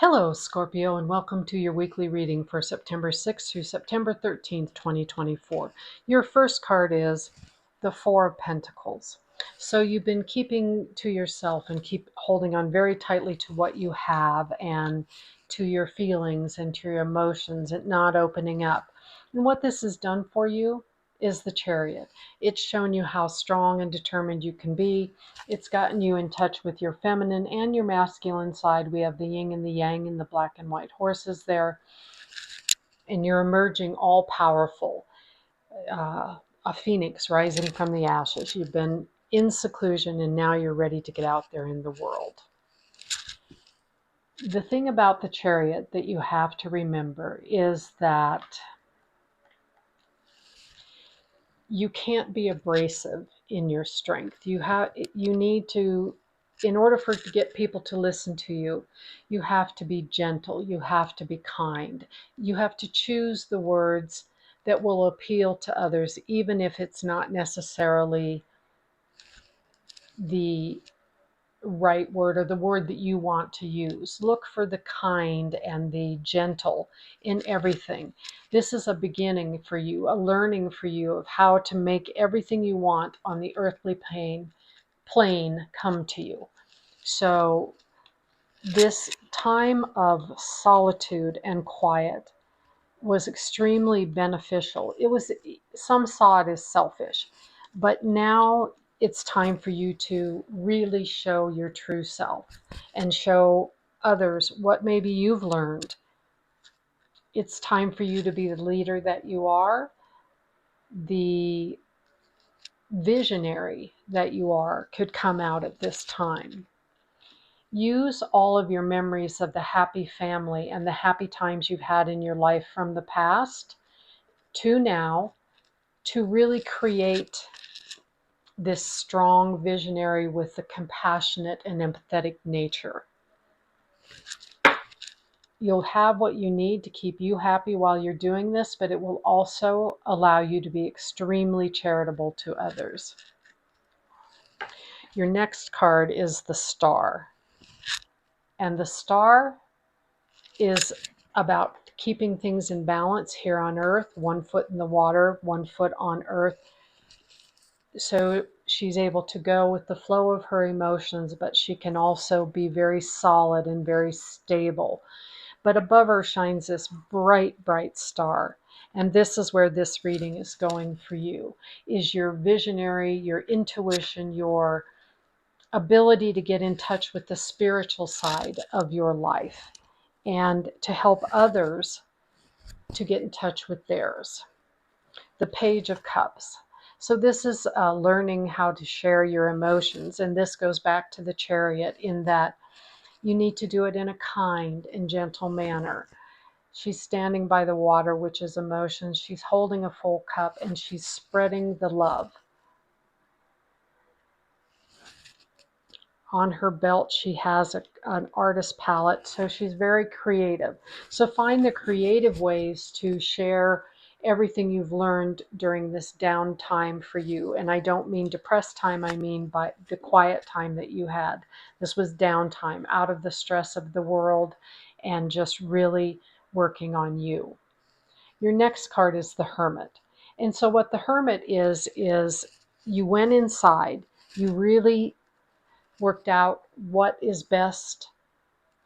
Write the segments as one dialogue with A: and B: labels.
A: Hello, Scorpio, and welcome to your weekly reading for September 6th through September 13th, 2024. Your first card is the Four of Pentacles. So you've been keeping to yourself and keep holding on very tightly to what you have and to your feelings and to your emotions and not opening up. And what this has done for you is the Chariot. It's shown you how strong and determined you can be. It's gotten you in touch with your feminine and your masculine side. We have the yin and the yang and the black and white horses there. And you're emerging all powerful, a phoenix rising from the ashes. You've been in seclusion and now you're ready to get out there in the world. The thing about the Chariot that you have to remember is that you can't be abrasive in your strength. You need to, in order for to get people to listen to you, you have to be gentle, you have to be kind. You have to choose the words that will appeal to others, even if it's not necessarily the right word or the word that you want to use. Look for the kind and the gentle in everything. This is a beginning for you, a learning for you of how to make everything you want on the earthly plane come to you. So this time of solitude and quiet was extremely beneficial. Some saw it as selfish, but now it's time for you to really show your true self and show others what maybe you've learned. It's time for you to be the leader that you are, the visionary that you are could come out at this time. Use all of your memories of the happy family and the happy times you've had in your life from the past to now to really create this strong visionary with the compassionate and empathetic nature. You'll have what you need to keep you happy while you're doing this, but it will also allow you to be extremely charitable to others. Your next card is the Star. And the Star is about keeping things in balance here on earth, 1 foot in the water, 1 foot on earth. So she's able to go with the flow of her emotions, but she can also be very solid and very stable. But above her shines this bright, bright star. And this is where this reading is going for you, is your visionary, your intuition, your ability to get in touch with the spiritual side of your life and to help others to get in touch with theirs. The Page of Cups. So this is learning how to share your emotions. And this goes back to the Chariot in that you need to do it in a kind and gentle manner. She's standing by the water, which is emotions. She's holding a full cup and she's spreading the love. On her belt, she has an artist palette, so she's very creative. So find the creative ways to share everything you've learned during this downtime for you. And I don't mean depressed time, I mean by the quiet time that you had. This was downtime, out of the stress of the world and just really working on you. Your next card is the Hermit. And so what the Hermit is you went inside, you really worked out what is best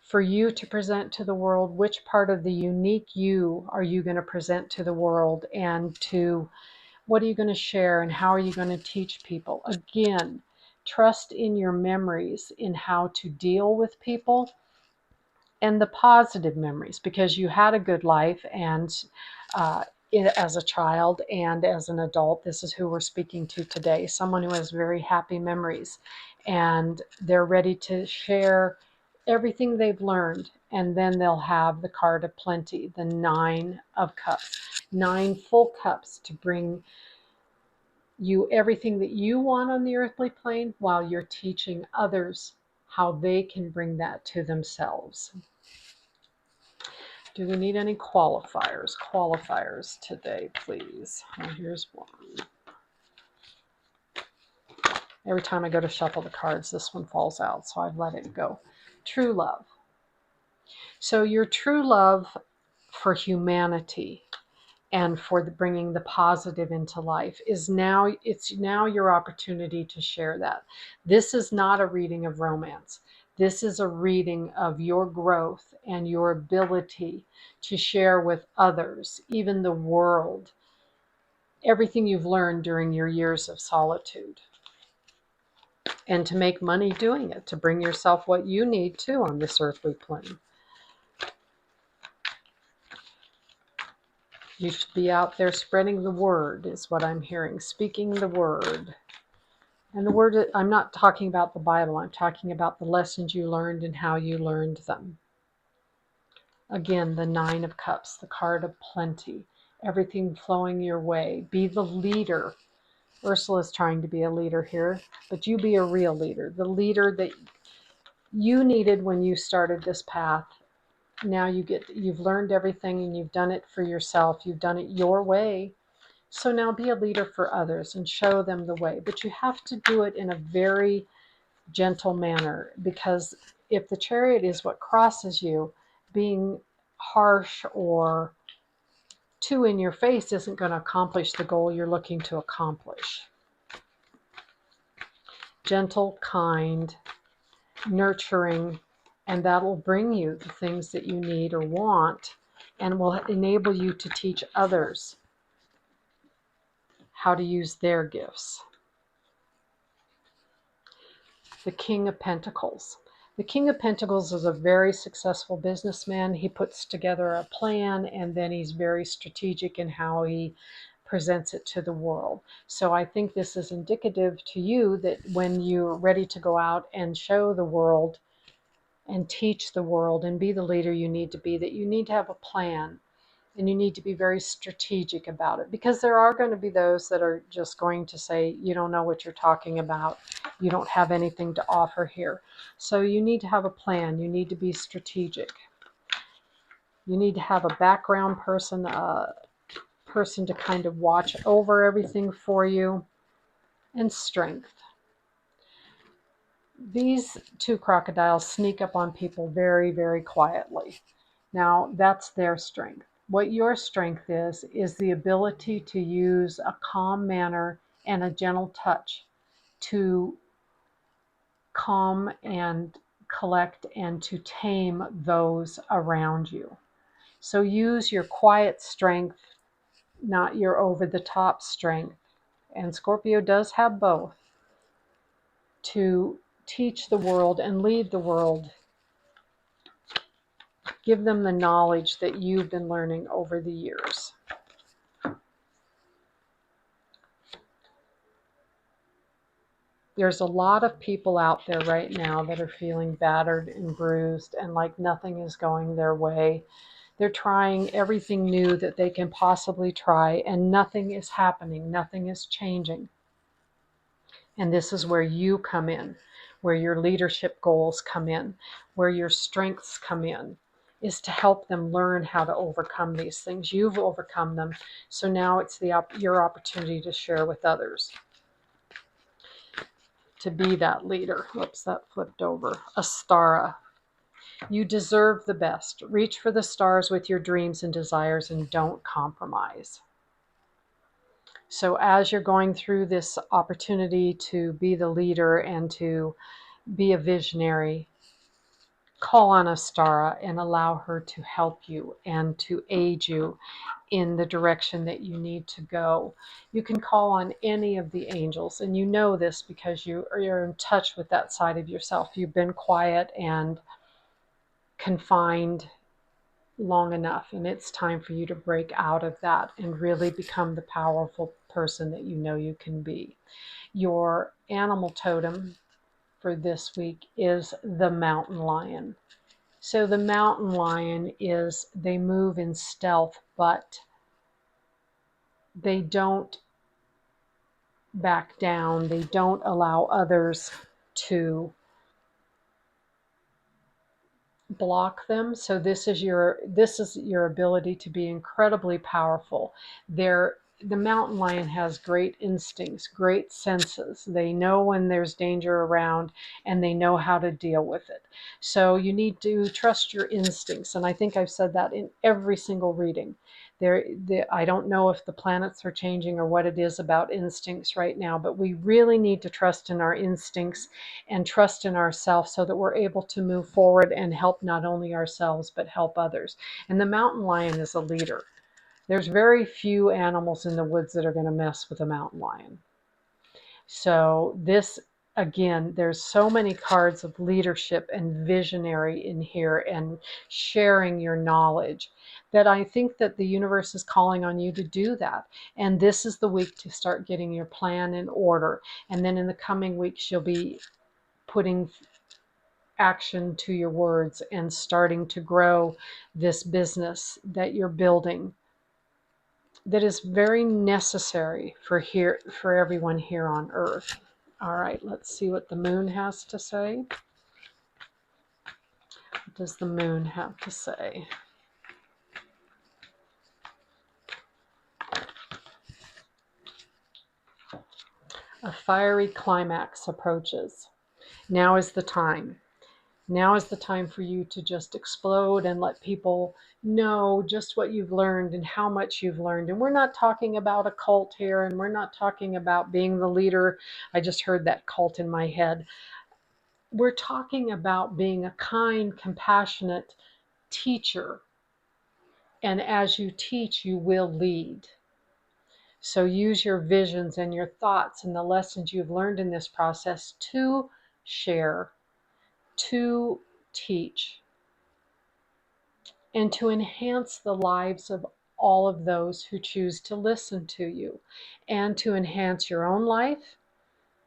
A: for you to present to the world, which part of the unique you are you going to present to the world, and to what are you going to share and how are you going to teach people. Again, trust in your memories in how to deal with people and the positive memories, because you had a good life and as a child and as an adult. This is who we're speaking to today, someone who has very happy memories and they're ready to share everything they've learned. And then they'll have the card of plenty, the 9 of Cups, 9 full cups to bring you everything that you want on the earthly plane while you're teaching others how they can bring that to themselves. Do we need any qualifiers? Qualifiers today, please. Oh, here's one. Every time I go to shuffle the cards, this one falls out, so I've let it go. True love. So your true love for humanity and for bringing the positive into life is now, it's now your opportunity to share that. This is not a reading of romance. This is a reading of your growth and your ability to share with others, even the world, everything you've learned during your years of solitude, and to make money doing it, to bring yourself what you need too on this earthly plane. You should be out there spreading the word, is what I'm hearing, speaking the word. And the word, I'm not talking about the Bible, I'm talking about the lessons you learned and how you learned them. Again, the Nine of Cups, the card of plenty, everything flowing your way. Be the leader. Ursula's trying to be a leader here, but you be a real leader, the leader that you needed when you started this path. Now you've learned everything and you've done it for yourself. You've done it your way. So now be a leader for others and show them the way. But you have to do it in a very gentle manner, because if the Chariot is what crosses you, being harsh or too in your face isn't going to accomplish the goal you're looking to accomplish. Gentle, kind, nurturing, and that will bring you the things that you need or want, and will enable you to teach others how to use their gifts. The King of Pentacles. The King of Pentacles is a very successful businessman. He puts together a plan, and then he's very strategic in how he presents it to the world. So I think this is indicative to you that when you're ready to go out and show the world and teach the world and be the leader you need to be, that you need to have a plan and you need to be very strategic about it, because there are going to be those that are just going to say, you don't know what you're talking about. You don't have anything to offer here. So you need to have a plan. You need to be strategic. You need to have a background person, a person to kind of watch over everything for you, and strength. These two crocodiles sneak up on people very, very quietly. Now, that's their strength. What your strength is the ability to use a calm manner and a gentle touch to calm and collect and to tame those around you. So use your quiet strength, not your over-the-top strength. And Scorpio does have both, to teach the world and lead the world. Give them the knowledge that you've been learning over the years. There's a lot of people out there right now that are feeling battered and bruised and like nothing is going their way. They're trying everything new that they can possibly try, and nothing is happening. Nothing is changing. And this is where you come in, where your leadership goals come in, where your strengths come in, is to help them learn how to overcome these things. You've overcome them, so now it's your opportunity to share with others. To be that leader. Whoops, that flipped over. Astara. You deserve the best. Reach for the stars with your dreams and desires and don't compromise. So as you're going through this opportunity to be the leader and to be a visionary, call on Astara and allow her to help you and to aid you in the direction that you need to go. You can call on any of the angels, and you know this because you're in touch with that side of yourself. You've been quiet and confined long enough, and it's time for you to break out of that and really become the powerful person that you know you can be. Your animal totem for this week is the mountain lion. So the mountain lion is, they move in stealth, but they don't back down. They don't allow others to block them. So this is your ability to be incredibly powerful. They're the mountain lion has great instincts, great senses. They know when there's danger around and they know how to deal with it. So you need to trust your instincts. And I think I've said that in every single reading. I don't know if the planets are changing or what it is about instincts right now, but we really need to trust in our instincts and trust in ourselves so that we're able to move forward and help not only ourselves, but help others. And the mountain lion is a leader. There's very few animals in the woods that are going to mess with a mountain lion. So this, again, there's so many cards of leadership and visionary in here and sharing your knowledge that I think that the universe is calling on you to do that. And this is the week to start getting your plan in order. And then in the coming weeks, you'll be putting action to your words and starting to grow this business that you're building that is very necessary for everyone here on earth. All right, let's see what the moon has to say. What does the moon have to say? A fiery climax approaches. Now is the time. Now is the time for you to just explode and let people know just what you've learned and how much you've learned. And we're not talking about a cult here, and we're not talking about being the leader. I just heard that cult in my head. We're talking about being a kind, compassionate teacher. And as you teach, you will lead. So use your visions and your thoughts and the lessons you've learned in this process to share, to teach, and to enhance the lives of all of those who choose to listen to you, and to enhance your own life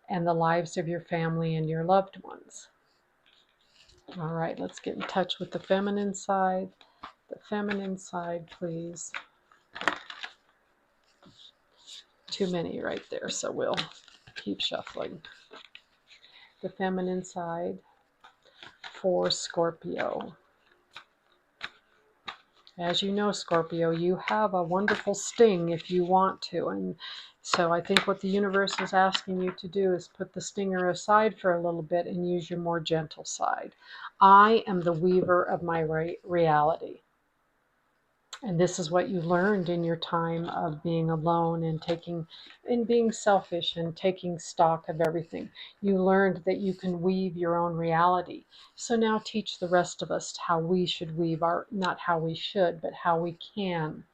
A: and the lives of your family and your loved ones. All right, let's get in touch with the feminine side. The feminine side, please. Too many right there, so we'll keep shuffling. The feminine side for Scorpio. As you know, Scorpio, you have a wonderful sting if you want to. And so I think what the universe is asking you to do is put the stinger aside for a little bit and use your more gentle side. I am the weaver of my reality. And this is what you learned in your time of being alone and being selfish and taking stock of everything. You learned that you can weave your own reality. So now teach the rest of us how we should weave not how we should, but how we can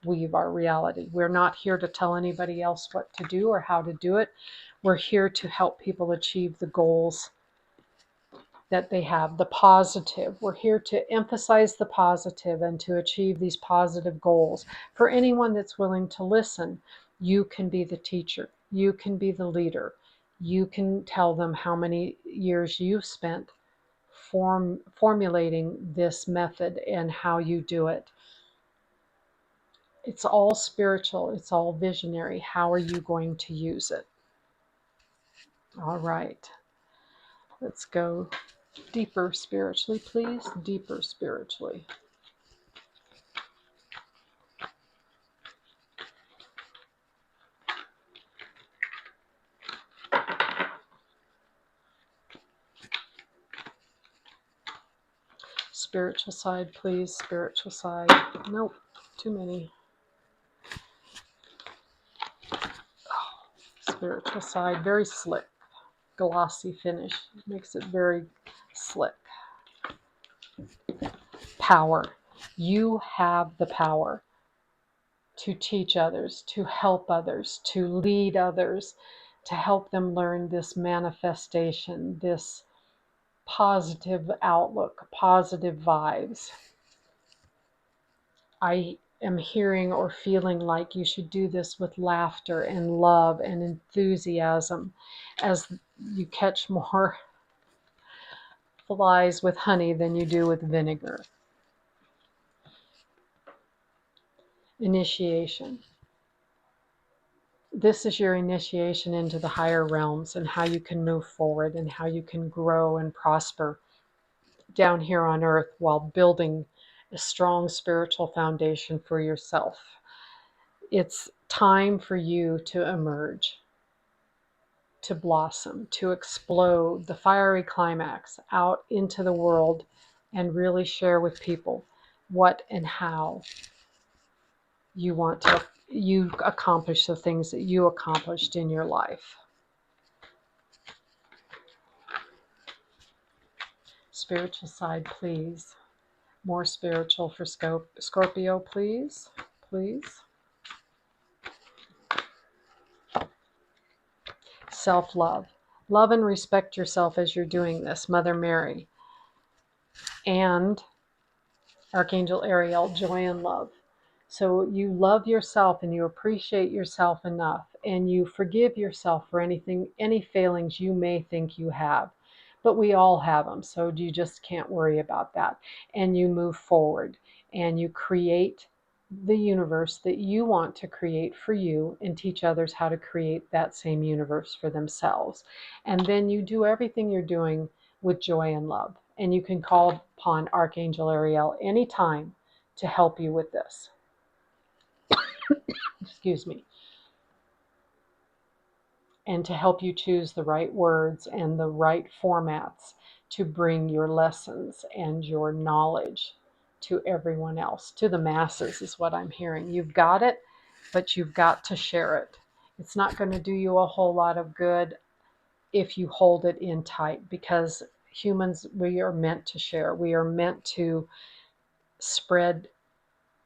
A: weave our reality. We're not here to tell anybody else what to do or how to do it. We're here to help people achieve the goals that they have, the positive. We're here to emphasize the positive and to achieve these positive goals. For anyone that's willing to listen, you can be the teacher. You can be the leader. You can tell them how many years you've spent formulating this method and how you do it. It's all spiritual. It's all visionary. How are you going to use it? All right. Let's go deeper spiritually, please. Deeper spiritually. Spiritual side, please. Spiritual side. Nope, too many. Spiritual side, very slick. Glossy finish. Makes it very slick. Power. You have the power to teach others, to help others, to lead others, to help them learn this manifestation, this positive outlook, positive vibes. I am hearing or feeling like you should do this with laughter and love and enthusiasm as you catch more flies with honey than you do with vinegar. Initiation. This is your initiation into the higher realms and how you can move forward and how you can grow and prosper down here on earth while building a strong spiritual foundation for yourself. It's time for you to emerge, to blossom, to explode, the fiery climax out into the world and really share with people what and how you accomplish the things that you accomplished in your life. Spiritual side, please. More spiritual for Scorpio, please. Please. Self-love. Love and respect yourself as you're doing this, Mother Mary. And Archangel Ariel, joy and love. So you love yourself and you appreciate yourself enough and you forgive yourself for any failings you may think you have. But we all have them, so you just can't worry about that. And you move forward and you create the universe that you want to create for you and teach others how to create that same universe for themselves. And then you do everything you're doing with joy and love. And you can call upon Archangel Ariel anytime to help you with this. Excuse me. And to help you choose the right words and the right formats to bring your lessons and your knowledge to everyone else, to the masses, is what I'm hearing. You've got it, but you've got to share it. It's not going to do you a whole lot of good if you hold it in tight, because humans, we are meant to share. We are meant to spread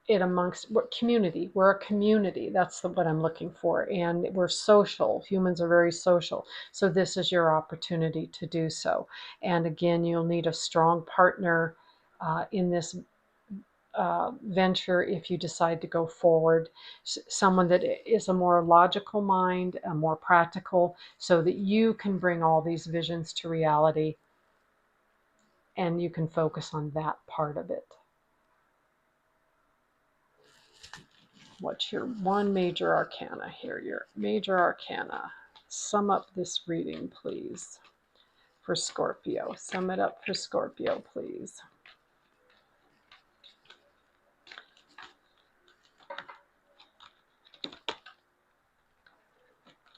A: it amongst community. We're a community. That's what I'm looking for. And we're social. Humans are very social. So this is your opportunity to do so. And again, you'll need a strong partner in this venture if you decide to go forward. Someone that is a more logical mind, a more practical, so that you can bring all these visions to reality and you can focus on that part of it. What's your one major arcana here? Your major arcana. Sum up this reading, please, for Scorpio. Sum it up for Scorpio, please.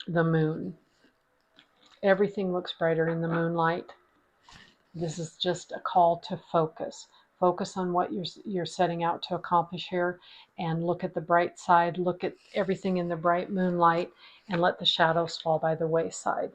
A: The moon. Everything looks brighter in the moonlight. This is just a call to focus. Focus on what you're setting out to accomplish here and look at the bright side. Look at everything in the bright moonlight and let the shadows fall by the wayside.